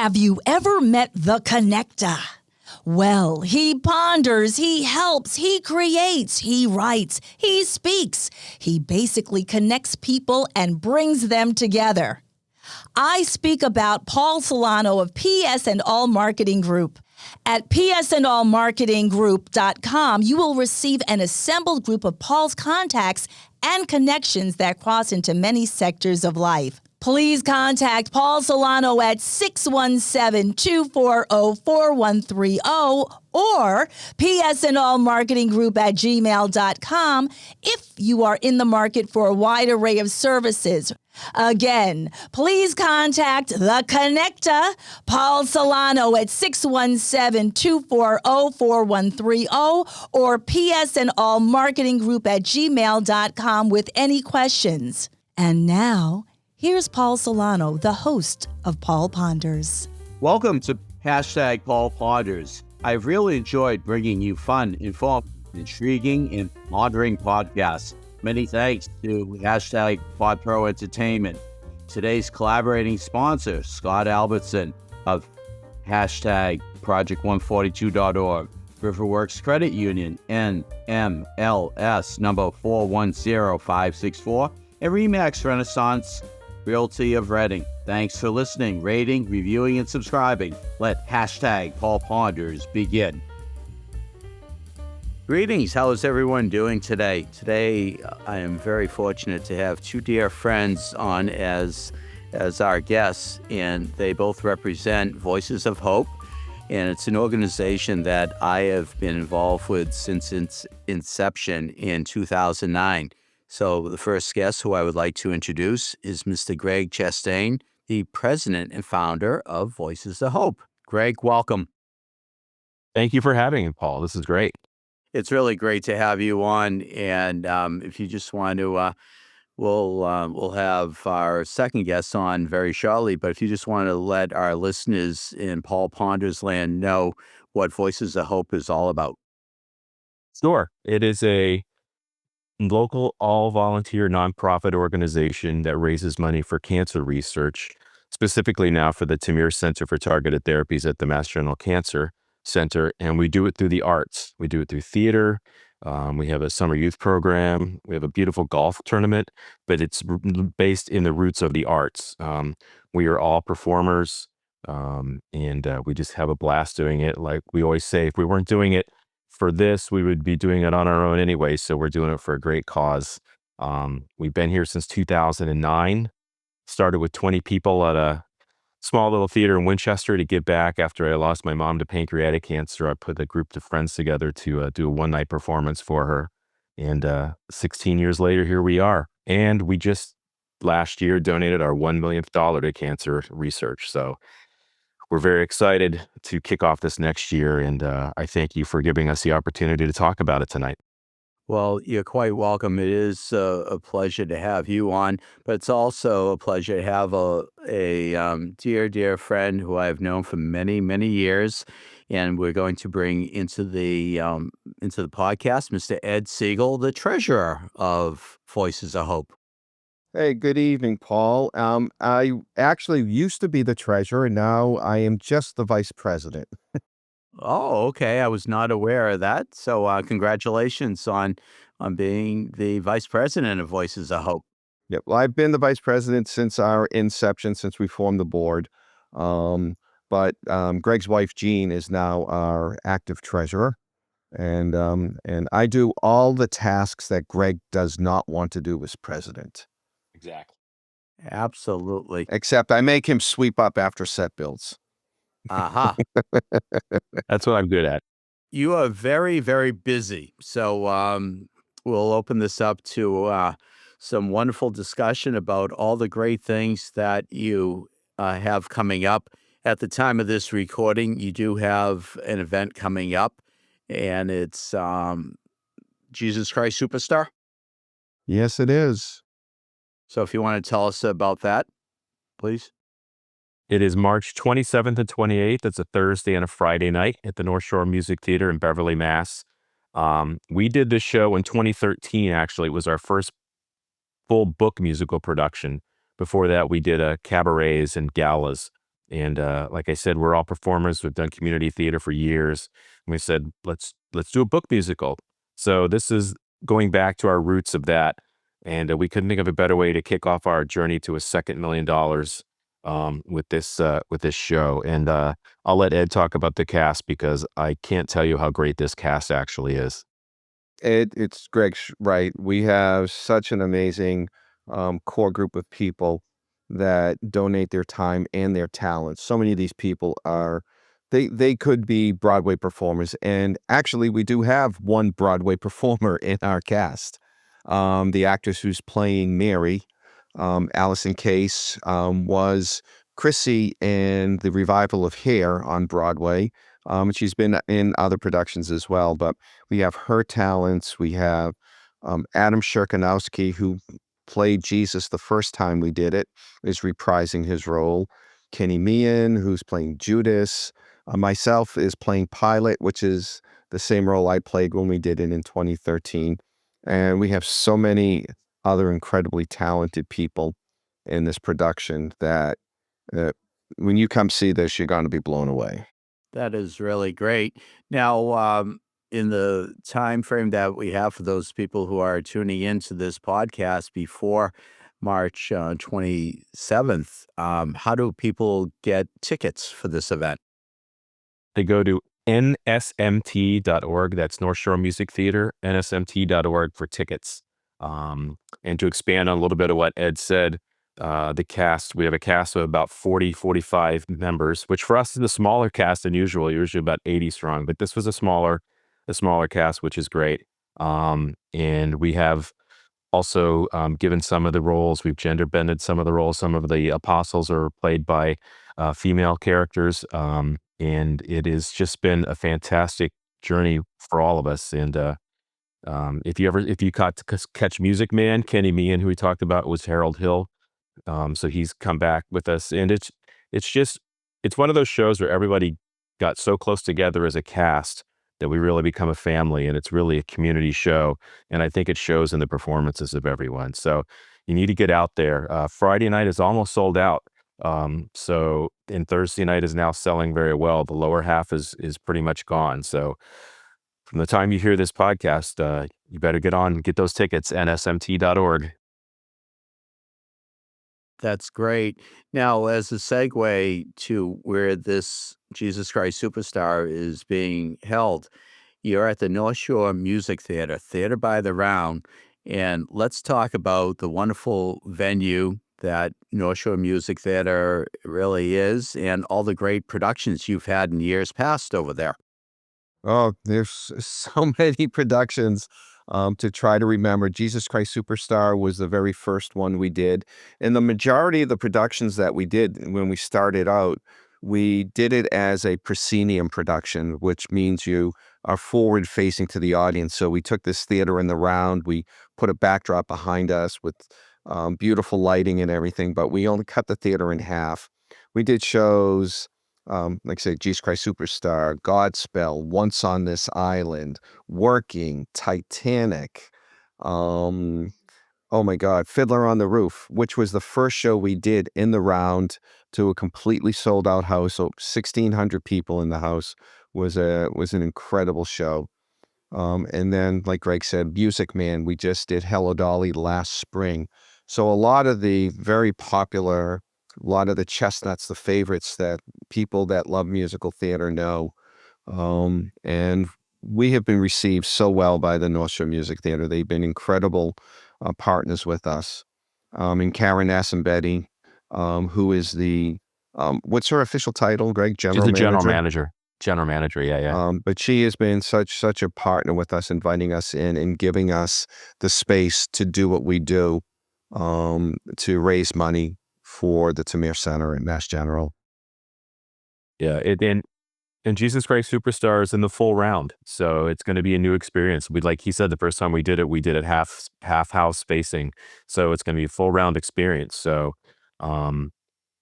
Have you ever met the connector? Well, he ponders, he helps, he creates, he writes, he speaks. He basically connects people and brings them together. I speak about Paul Solano of PS and All Marketing Group. At psandallmarketinggroup.com, you will receive an assembled group of Paul's contacts and connections that cross into many sectors of life. Please contact Paul Solano at 617-240-4130 or psandallmarketinggroup@gmail.com if you are in the market for a wide array of services. Again, please contact The Connector, Paul Solano at 617-240-4130 or psandallmarketinggroup@gmail.com with any questions. And now, here's Paul Solano, the host of Paul Ponders. Welcome to #Paul Ponders. I've really enjoyed bringing you fun, informed, intriguing, and pondering podcasts. Many thanks to #PodPro Entertainment. Today's collaborating sponsor, Scott Albertson of #Project142.org, Riverworks Credit Union, NMLS number 410564, and Remax Renaissance Realty of Reading. Thanks for listening, rating, reviewing, and subscribing. Let #Paul Ponders begin. Greetings. How is everyone doing today? Today, I am very fortunate to have two dear friends on as our guests, and they both represent Voices of Hope, and it's an organization that I have been involved with since its inception in 2009. So the first guest who I would like to introduce is Mr. Greg Chastain, the president and founder of Voices of Hope. Greg, welcome. Thank you for having me, Paul. This is great. It's really great to have you on. And if you just want to, we'll have our second guest on very shortly. But if you just want to let our listeners in Paul Ponders land know what Voices of Hope is all about. Sure. It is a local all-volunteer nonprofit organization that raises money for cancer research, specifically now for the Tamir Center for Targeted Therapies at the Mass General Cancer Center. And we do it through the arts. We do it through theater. We have a summer youth program. We have a beautiful golf tournament, but it's based in the roots of the arts. We are all performers, and we just have a blast doing it. Like we always say, if we weren't doing it for this, we would be doing it on our own anyway. So we're doing it for a great cause. We've been here since 2009, started with 20 people at a small little theater in Winchester to give back after I lost my mom to pancreatic cancer. I put a group of friends together to do a one-night performance for her. And 16 years later, here we are. And we just last year donated our $1 millionth to cancer research. So we're very excited to kick off this next year. And I thank you for giving us the opportunity to talk about it tonight. Well, you're quite welcome. It is a pleasure to have you on, but it's also a pleasure to have a dear, dear friend who I've known for many, many years, and we're going to bring into the podcast Mr. Ed Siegal, the treasurer of Voices of Hope. Hey, good evening, Paul. I actually used to be the treasurer, and now I am just the vice president. Oh, okay. I was not aware of that. So congratulations on being the vice president of Voices of Hope. Yeah, well, I've been the vice president since our inception, since we formed the board. But Greg's wife, Jean, is now our active treasurer. And I do all the tasks that Greg does not want to do as president. Exactly. Absolutely. Except I make him sweep up after set builds. Aha. That's what I'm good at. You are very, very busy. So we'll open this up to some wonderful discussion about all the great things that you have coming up. At the time of this recording, you do have an event coming up, and it's Jesus Christ Superstar. Yes, it is. So if you want to tell us about that, please. It is March 27th and 28th. It's a Thursday and a Friday night at the North Shore Music Theater in Beverly, Mass. We did this show in 2013, actually. It was our first full book musical production. Before that, we did cabarets and galas. And like I said, we're all performers. We've done community theater for years. And we said, let's do a book musical. So this is going back to our roots of that. And we couldn't think of a better way to kick off our journey to a second $1 million with this show. And I'll let Ed talk about the cast because I can't tell you how great this cast actually is. It's Greg's right. We have such an amazing core group of people that donate their time and their talents. So many of these people are they could be Broadway performers, and actually, we do have one Broadway performer in our cast. The actress who's playing Mary, Allison Case, was Chrissy in the revival of Hair on Broadway. She's been in other productions as well, but we have her talents. We have Adam Shirkanowski, who played Jesus the first time we did it, is reprising his role. Kenny Meehan, who's playing Judas. Myself is playing Pilate, which is the same role I played when we did it in 2013. And we have so many other incredibly talented people in this production that uh, when you come see this, you're going to be blown away. That is really great. Now, in the time frame that we have for those people who are tuning into this podcast before March 27th, how do people get tickets for this event? They go to nsmt.org. That's North Shore Music Theater, nsmt.org for tickets. And to expand on a little bit of what Ed said, the cast, we have a cast of about 40, 45 members, which for us is a smaller cast than usual, usually about 80 strong, but this was a smaller cast, which is great. And we have also given some of the roles, we've gender bended some of the roles. Some of the apostles are played by female characters. And it has just been a fantastic journey for all of us. And if you caught to catch Music Man, Kenny Meehan, who we talked about, was Harold Hill. So he's come back with us, and it's just it's one of those shows where everybody got so close together as a cast that we really become a family, and it's really a community show. And I think it shows in the performances of everyone. So you need to get out there. Friday night is almost sold out. And Thursday night is now selling very well. The lower half is pretty much gone. So from the time you hear this podcast, you better get on and get those tickets. nsmt.org. That's great. Now, as a segue to where this Jesus Christ Superstar is being held, you're at the North Shore Music Theater, Theater by the Round, and let's talk about the wonderful venue that North Shore Music Theater really is and all the great productions you've had in years past over there. Oh, there's so many productions to try to remember. Jesus Christ Superstar was the very first one we did. And the majority of the productions that we did when we started out, we did it as a proscenium production, which means you are forward facing to the audience. So we took this theater in the round, we put a backdrop behind us with beautiful lighting and everything, but we only cut the theater in half. We did shows like I say, Jesus Christ Superstar, Godspell, Once on This Island, Working, Titanic, um, oh my God, Fiddler on the Roof, which was the first show we did in the round to a completely sold out house. So 1,600 people in the house was an incredible show. And then, like Greg said, Music Man, we just did Hello Dolly last spring. So a lot of the very popular, a lot of the chestnuts, the favorites that people that love musical theater know. And we have been received so well by the North Shore Music Theater. They've been incredible partners with us. And Karen Assembetti, who is what's her official title, Greg? She's General the general manager? manager. General manager, yeah, yeah. But she has been such a partner with us, inviting us in and giving us the space to do what we do, to raise money for the Tamir Center at Mass General. Yeah, and Jesus Christ Superstar is in the full round, so it's going to be a new experience. We like he said the first time we did it half house spacing, so it's going to be a full round experience. So, um,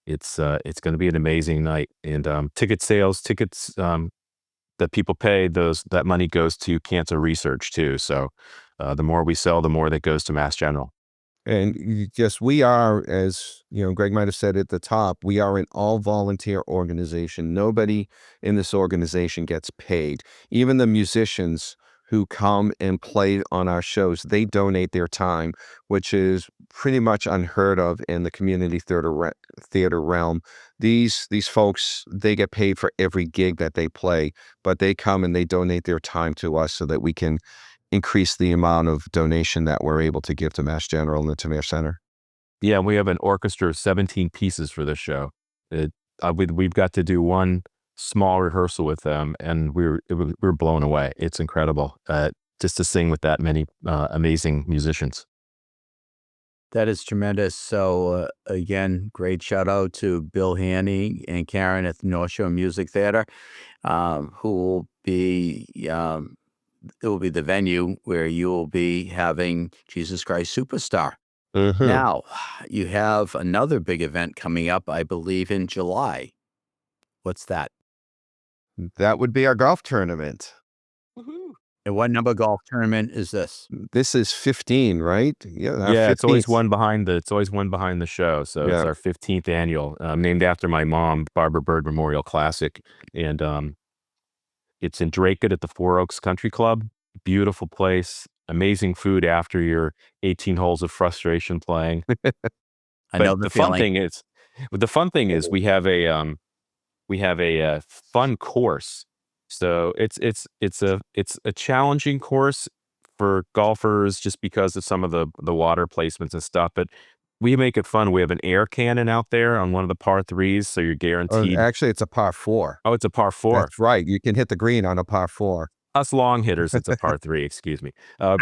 it's going to be an amazing night, and tickets that people pay, that money goes to cancer research too. So, the more we sell, the more that goes to Mass General. And we are, as you know, Greg might have said at the top, we are an all volunteer organization. Nobody in this organization gets paid. Even the musicians who come and play on our shows, they donate their time, which is pretty much unheard of in the community theater realm. These folks, they get paid for every gig that they play, but they come and they donate their time to us so that we can increase the amount of donation that we're able to give to Mass General and the Tamir Center. Yeah, we have an orchestra of 17 pieces for this show. We've got to do one small rehearsal with them, and we're blown away. It's incredible just to sing with that many amazing musicians. That is tremendous. So, again, great shout out to Bill Haney and Karen at the North Shore Music Theater, who will be, it will be the venue where you will be having Jesus Christ Superstar. Now, you have another big event coming up, I believe, in July. What's that? That would be our golf tournament. Woohoo. And what number golf tournament is this? This is 15, right? Yeah, our Yeah, it's always 15th. one behind the show. So it's Yeah. our 15th annual, named after my mom, Barbara Bird Memorial Classic, and it's in Dracut at the Four Oaks Country Club. Beautiful place, amazing food after your 18 holes of frustration playing. I know But the the fun feeling. thing is we have a fun course. So it's a challenging course for golfers just because of some of the water placements and stuff. But we make it fun. We have an air cannon out there on one of the par threes, so you're guaranteed. Actually, it's a par 4. Oh, it's a par 4. That's right. You can hit the green on a par 4. Us long hitters, it's a par 3. Excuse me. Yeah,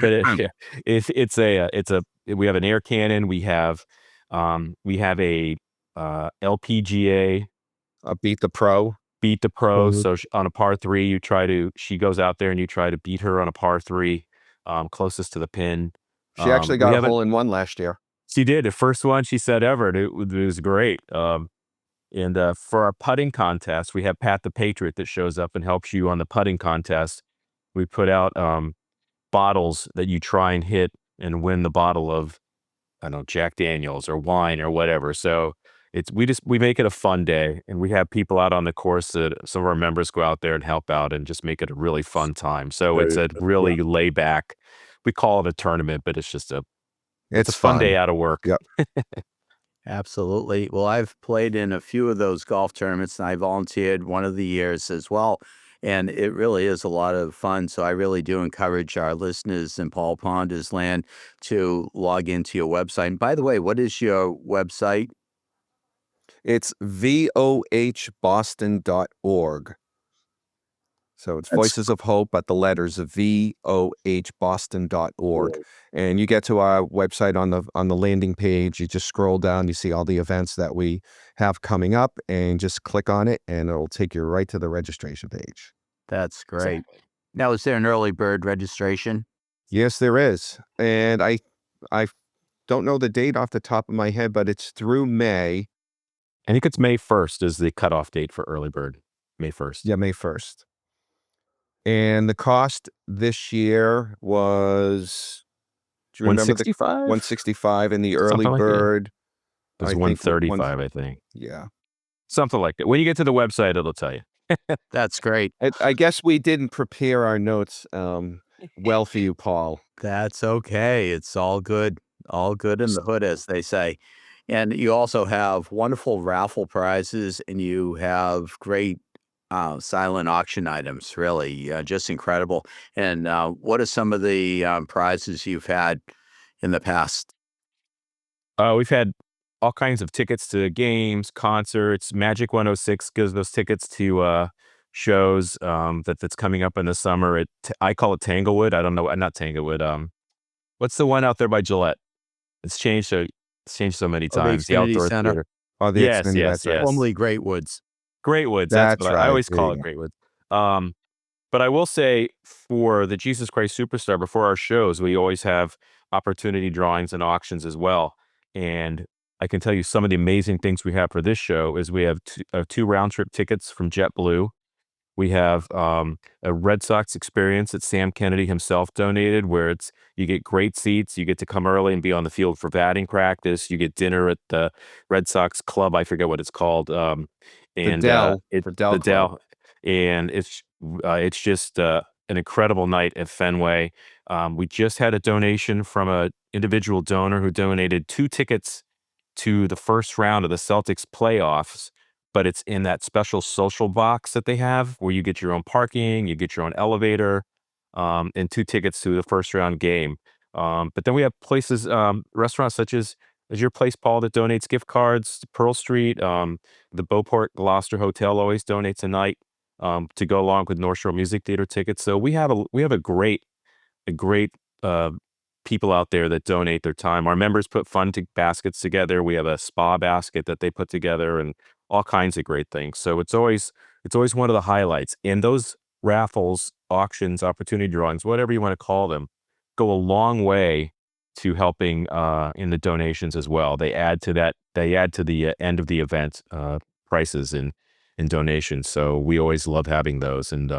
we have an air cannon. We have a LPGA. Beat the pro. Beat the pro. Mhm. So on a par 3, she goes out there and you try to beat her on a par 3, closest to the pin. She actually We got a haven't. hole in one last year. She did the first one she said ever. And it was great. And for our putting contest, we have Pat the Patriot that shows up and helps you on the putting contest. We put out bottles that you try and hit and win the bottle of, I don't know, Jack Daniels or wine or whatever. So we make it a fun day, and we have people out on the course that some of our members go out there and help out and just make it a really fun time. So it's a really lay back. We call it a tournament, but it's just it's a fun day out of work. Yep. Absolutely. Well, I've played in a few of those golf tournaments, and I volunteered one of the years as well. And it really is a lot of fun. So I really do encourage our listeners in Paul Ponder's land to log into your website. And by the way, what is your website? It's vohboston.org. So it's Voices of Hope, but the letters of vohboston.org. And you get to our website on the landing page. You just scroll down, you see all the events that we have coming up, and just click on it, and it'll take you right to the registration page. That's great. Now, is there an early bird registration? Yes, there is. And I don't know the date off the top of my head, but it's through May. I think it's May 1st is the cutoff date for early bird. May 1st. Yeah, May 1st. And the cost this year was, do you remember 165? 165, and the early Something like that. bird, It was I think 135, I think. yeah. Something like that. When you get to the website, it'll tell you. That's great. I guess we didn't prepare our notes well for you, Paul. That's okay. It's all good. All good in the hood, as they say. And you also have wonderful raffle prizes, and you have great silent auction items, really, just incredible. And what are some of the prizes you've had in the past? We've had all kinds of tickets to games, concerts. Magic 106 gives those tickets to shows that's coming up in the summer. I call it Tanglewood. I don't know, not Tanglewood. What's the one out there by Gillette? It's changed so many Oh, the times. The Xfinity outdoor Center? theater. Oh, the Yes, Xfinity, yes, that's right. yes. Formerly Great Woods. Great Woods. That's What I right. always There call you it go. Great Woods. But I will say for the Jesus Christ Superstar, before our shows, we always have opportunity drawings and auctions as well. And I can tell you some of the amazing things we have for this show is we have two round trip tickets from JetBlue. We have a Red Sox experience that Sam Kennedy himself donated, where you get great seats, you get to come early and be on the field for batting practice, you get dinner at the Red Sox club, I forget what it's called, The and Dell, it the Dell the Club. Dell, and it's just an incredible night at Fenway. We just had a donation from a individual donor who donated 2 tickets to the first round of the Celtics playoffs, but it's in that special social box that they have where you get your own parking, you get your own elevator, and 2 tickets to the first round game. But then we have places, restaurants such as your place, Paul, that donates gift cards to Pearl Street. The Beauport Gloucester Hotel always donates a night to go along with North Shore Music Theater tickets. So we have a great uh, people out there that donate their time. Our members put baskets together. We have a spa basket that they put together, and all kinds of great things. So it's always one of the highlights. And those raffles, auctions, opportunity drawings, whatever you want to call them, go a long way to helping in the donations as well. They add to that. They add to the end of the event prices and donations. So we always love having those. And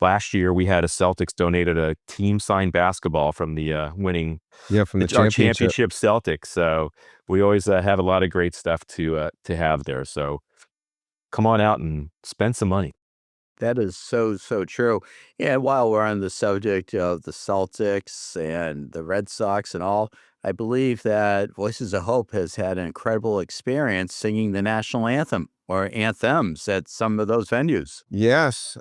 last year, we had a Celtics donated a team signed basketball from the winning Yeah, from the our championship. championship Celtics. So we always have a lot of great stuff to have there. So come on out and spend some money. That is so, so true. Yeah, while we're on the subject of the Celtics and the Red Sox and all, I believe that Voices of Hope has had an incredible experience singing the national anthem or anthems at some of those venues. Yes,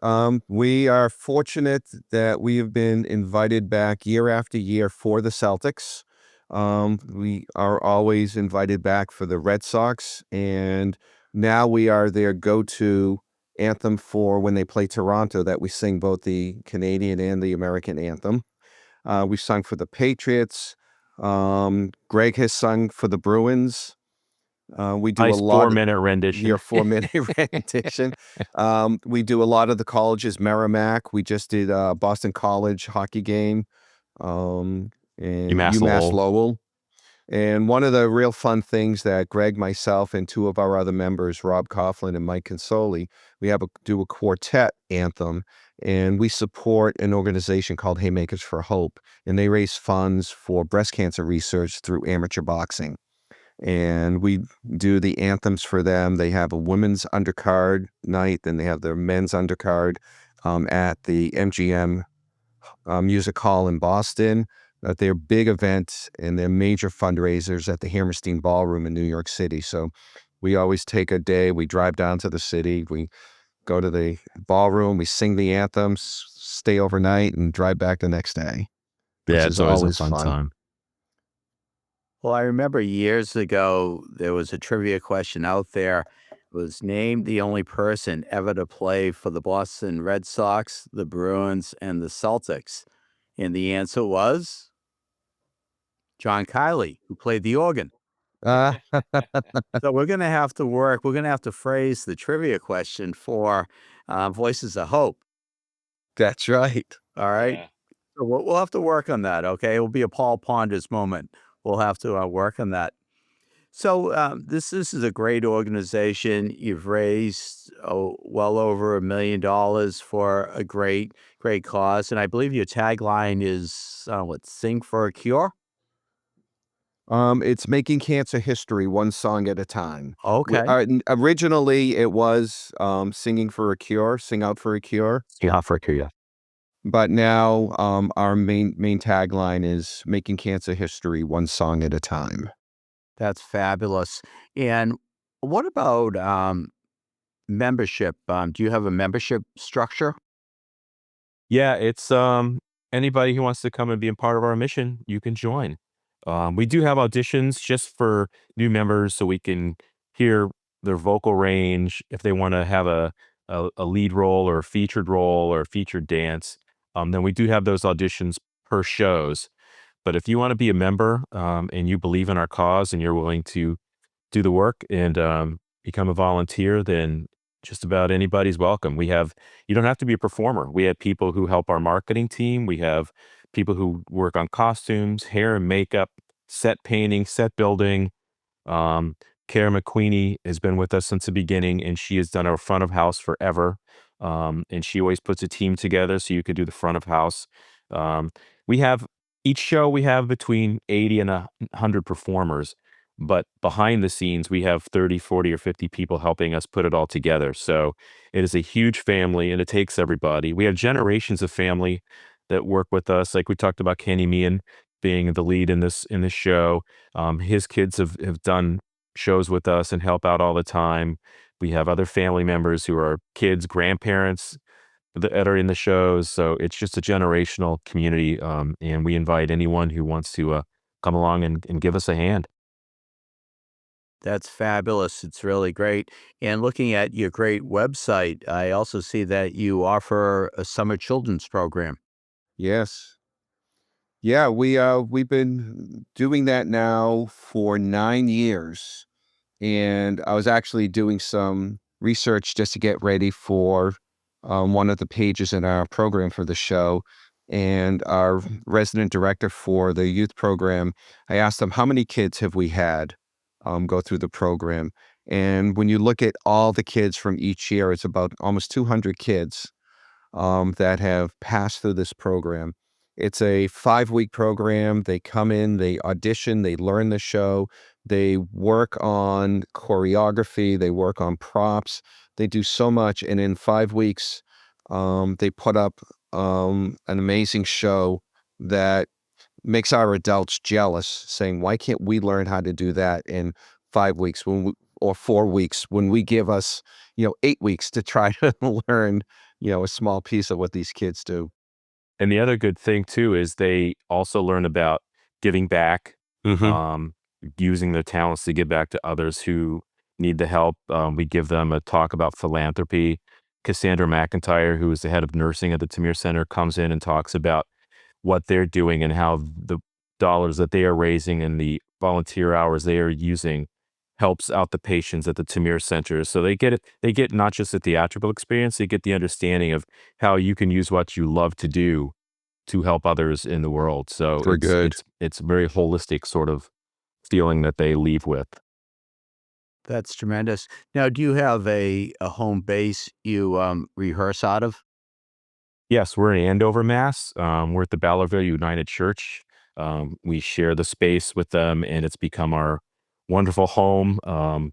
we are fortunate that we have been invited back year after year for the Celtics. We are always invited back for the Red Sox, and now we are their go-to anthem for when they play Toronto, that we sing both the Canadian and the American anthem. We've sung for the Patriots. Greg has sung for the Bruins. We do a Nice lot 4-minute rendition. your 4-minute rendition. We do a lot of the colleges, Merrimack. We just did a Boston College hockey game, and UMass UMass Lowell. Lowell. And one of the real fun things that Greg, myself, and 2 of our other members, Rob Coughlin and Mike Consoli, we do a quartet anthem, and we support an organization called Haymakers for Hope, and they raise funds for breast cancer research through amateur boxing. And we do the anthems for them. They have a women's undercard night, then they have their men's undercard at the MGM Music Hall in Boston. They're big events and they're major fundraisers at the Hammerstein Ballroom in New York City. So we always take a day, we drive down to the city, we go to the ballroom, we sing the anthems, stay overnight, and drive back the next day, which Yeah, is it's always a always fun fun. time. Well, I remember years ago, there was a trivia question out there. It was named the only person ever to play for the Boston Red Sox, the Bruins, and the Celtics. And the answer was John Kiley, who played the organ. Uh, So we're going to have to phrase the trivia question for Voices of Hope. that's right. All right. Yeah. So we'll have to work on that. Okay. It will be a Paul Ponders moment. We'll have to work on that. So this is a great organization. You've raised well over $1 million for a great cause, and I believe your tagline is what, "Sing for a Cure." It's making cancer history one song at a time. Okay, Originally, it was singing for a cure, sing out for a cure. Yeah, for Korea. But now our main tagline is making cancer history one song at a time. that's fabulous. And what about membership? Do you have a membership structure? Yeah, it's anybody who wants to come and be a part of our mission, you can join. We do have auditions just for new members so we can hear their vocal range if they want to have a lead role or a featured role or a featured dance. Then we do have those auditions per shows. But if you want to be a member and you believe in our cause and you're willing to do the work and become a volunteer, then just about anybody's welcome. You don't have to be a performer. We have people who help our marketing team. We have people who work on costumes, hair and makeup, set painting, set building. Um, Kara McQueenie has been with us since the beginning, and she has done our front of house forever. and she always puts a team together so you could do the front of house. Um, we have each show we have between 80 and 100 performers, but behind the scenes we have 30, 40, or 50 people helping us put it all together. So it is a huge family and it takes everybody. We have generations of family that work with us. Like we talked about Kenny Meehan being the lead in this show. His kids have done shows with us and help out all the time. We have other family members who are kids, grandparents that are in the shows. So it's just a generational community. And we invite anyone who wants to come along and give us a hand. That's fabulous. It's really great. And looking at your great website, I also see that you offer a summer children's program. Yes. Yeah, we've been doing that now for 9 years. And I was actually doing some research just to get ready for one of the pages in our program for the show. And our resident director for the youth program, I asked them, how many kids have we had go through the program? And when you look at all the kids from each year, it's about almost 200 kids that have passed through this program. It's a 5-week program. They come in, they audition, they learn the show, they work on choreography, they work on props. They do so much. And in 5 weeks, they put up an amazing show that makes our adults jealous, saying, why can't we learn how to do that in 5 weeks or 4 weeks when we give us, 8 weeks to try to learn, a small piece of what these kids do. And the other good thing too is they also learn about giving back, Hmm. um, using their talents to give back to others who need the help. We give them a talk about philanthropy. Cassandra McIntyre, who is the head of nursing at the Tamir Center, comes in and talks about what they're doing and how the dollars that they are raising and the volunteer hours they are using helps out the patients at the Tamir Center. So they get not just a theatrical experience, they get the understanding of how you can use what you love to do to help others in the world. So For good. it's a very holistic sort of feeling that they leave with. That's tremendous. Now, do you have a home base you rehearse out of? Yes, we're in Andover, Mass. We're at the Ballarville United Church. We share the space with them, and it's become our wonderful home.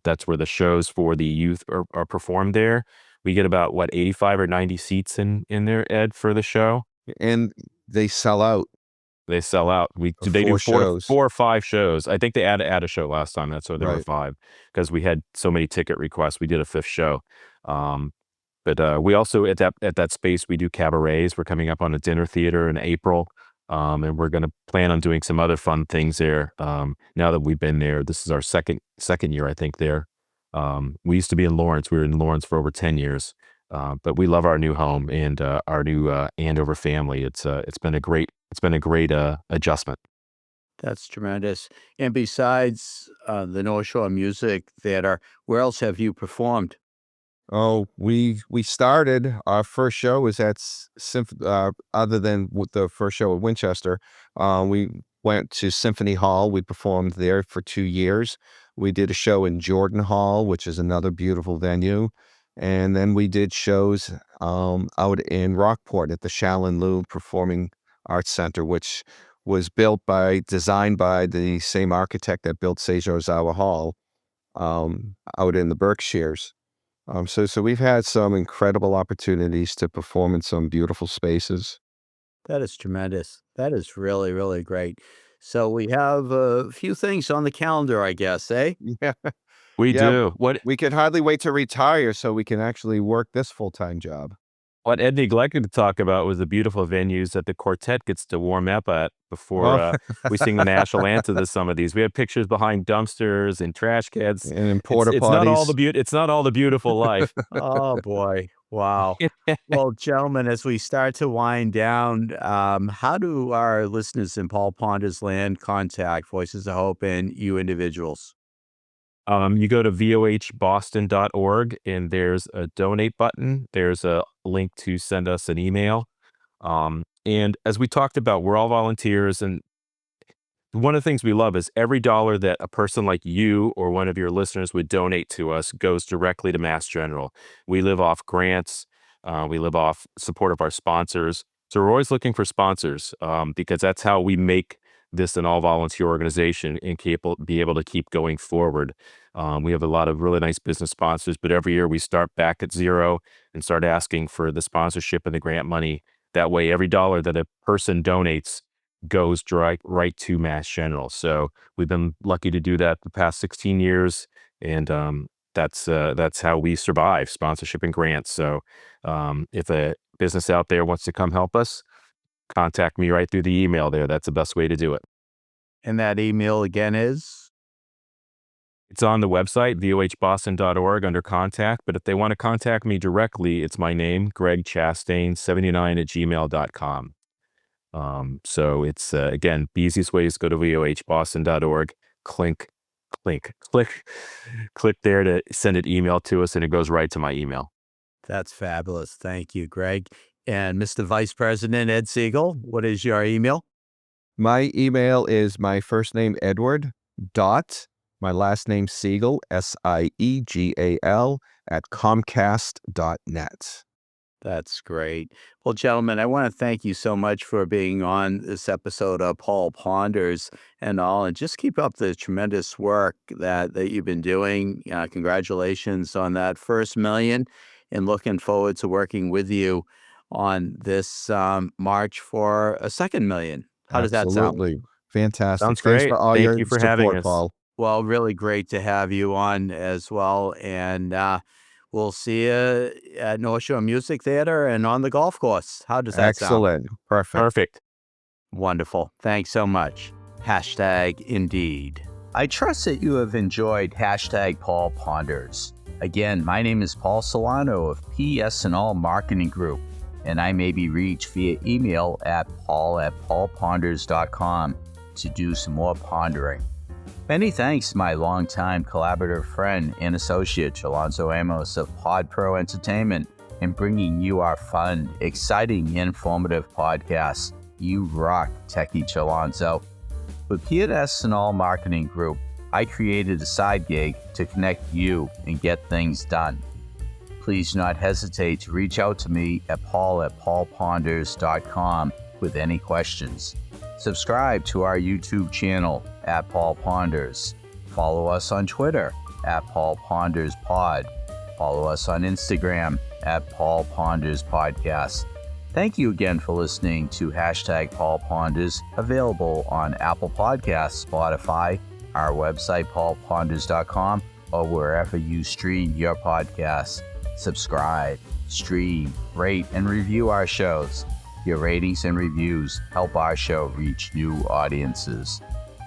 That's where the shows for the youth are performed there. We get about, what, 85 or 90 seats in there, Ed, for the show. And they sell out They sell out. of They do 4 to shows. 4 or 5 shows. I think they add a show last time. That's why there were Right. 5 because we had so many ticket requests. We did a 5th show. Um, but we also at that space, we do cabarets. We're coming up on a dinner theater in April, and we're gonna plan on doing some other fun things there, now that we've been there. This is our second year, I think, there. We used to be in Lawrence. We were in Lawrence for over 10 years, but we love our new home and, our new, Andover family. It's been a great, adjustment. That's tremendous. And besides the North Shore Music Theater, where else have you performed? Oh, we started our first show was at other than with the first show at Winchester, we went to Symphony Hall. We performed there for 2 years. We did a show in Jordan Hall, which is another beautiful venue, and then we did shows out in Rockport at the Shallon Lou Performing Arts Center, which was designed by the same architect that built Sejozawa Hall out in the Berkshires. So we've had some incredible opportunities to perform in some beautiful spaces. That is tremendous. That is really, really great. So we have a few things on the calendar, I guess, eh? Yeah, We yeah. do. We could hardly wait to retire so we can actually work this full-time job. What Ed neglected to talk about was the beautiful venues that the quartet gets to warm up at before Oh, we sing the national anthem to some of these. We have pictures behind dumpsters and trash cans. and in porta It's not all the potties. it's not all the beautiful life. Oh boy. Wow. Well, gentlemen, as we start to wind down, how do our listeners in Paul Ponder's land contact Voices of Hope and you individuals? You go to vohboston.org and there's a donate button. There's a link to send us an email. And as we talked about, we're all volunteers, and one of the things we love is every dollar that a person like you or one of your listeners would donate to us goes directly to Mass General. We live off grants. We live off support of our sponsors. So we're always looking for sponsors because that's how we make this an all-volunteer organization and be able to keep going forward. We have a lot of really nice business sponsors, but every year we start back at zero and start asking for the sponsorship and the grant money. That way, every dollar that a person donates goes right to Mass General. So we've been lucky to do that the past 16 years, and that's how we survive sponsorship and grants. So if a business out there wants to come help us, contact me right through the email there. That's the best way to do it. And that email again is? It's on the website, vohboston.org, under contact. But if they want to contact me directly, it's my name, Greg Chastain, 79 at gmail.com. So it's, again, the easiest way is go to vohboston.org, click there to send an email to us, and it goes right to my email. That's fabulous. Thank you, Greg. And Mr. Vice President Ed Siegal, what is your email? My email is my first name, Edward, dot, my last name, Siegal, Siegal, at comcast.net. That's great. Well, gentlemen, I want to thank you so much for being on this episode of Paul Ponders and all, and just keep up the tremendous work that you've been doing. Congratulations on that first million, and looking forward to working with you on this march for a second million. How does that sound? Absolutely. Fantastic. Sounds Thanks great. for all Thank your you for having support, us. Paul. Well, really great to have you on as well. And we'll see you at North Shore Music Theater and on the golf course. How does that sound? Excellent. Perfect. Perfect. Wonderful. Thanks so much. #Indeed. I trust that you have enjoyed #Paul Ponders. Again, my name is Paul Solano of PS&All Marketing Group, and I may be reached via email at paul@paulponders.com to do some more pondering. Many thanks to my longtime collaborative friend and associate, Chalonzo Amos of Pod Pro Entertainment, in bringing you our fun, exciting, informative podcasts. You rock, Techie Chalonzo. With PS&All Marketing Group, I created a side gig to connect you and get things done. Please do not hesitate to reach out to me at paul@paulponders.com with any questions. Subscribe to our YouTube channel at Paul Ponders. Follow us on Twitter at Paul Ponders Pod. Follow us on Instagram at Paul Ponders Podcast. Thank you again for listening to #Paul Ponders, available on Apple Podcasts, Spotify, our website, paulponders.com, or wherever you stream your podcasts. Subscribe, stream, rate, and review our shows. Your ratings and reviews help our show reach new audiences.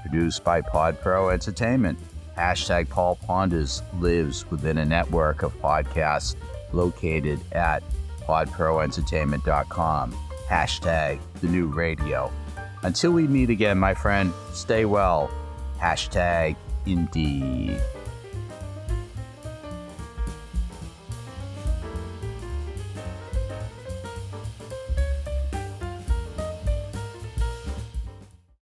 Produced by Pod Pro Entertainment, #Paul Ponders lives within a network of podcasts located at podproentertainment.com. #the new radio. Until we meet again, my friend, stay well. #Indeed.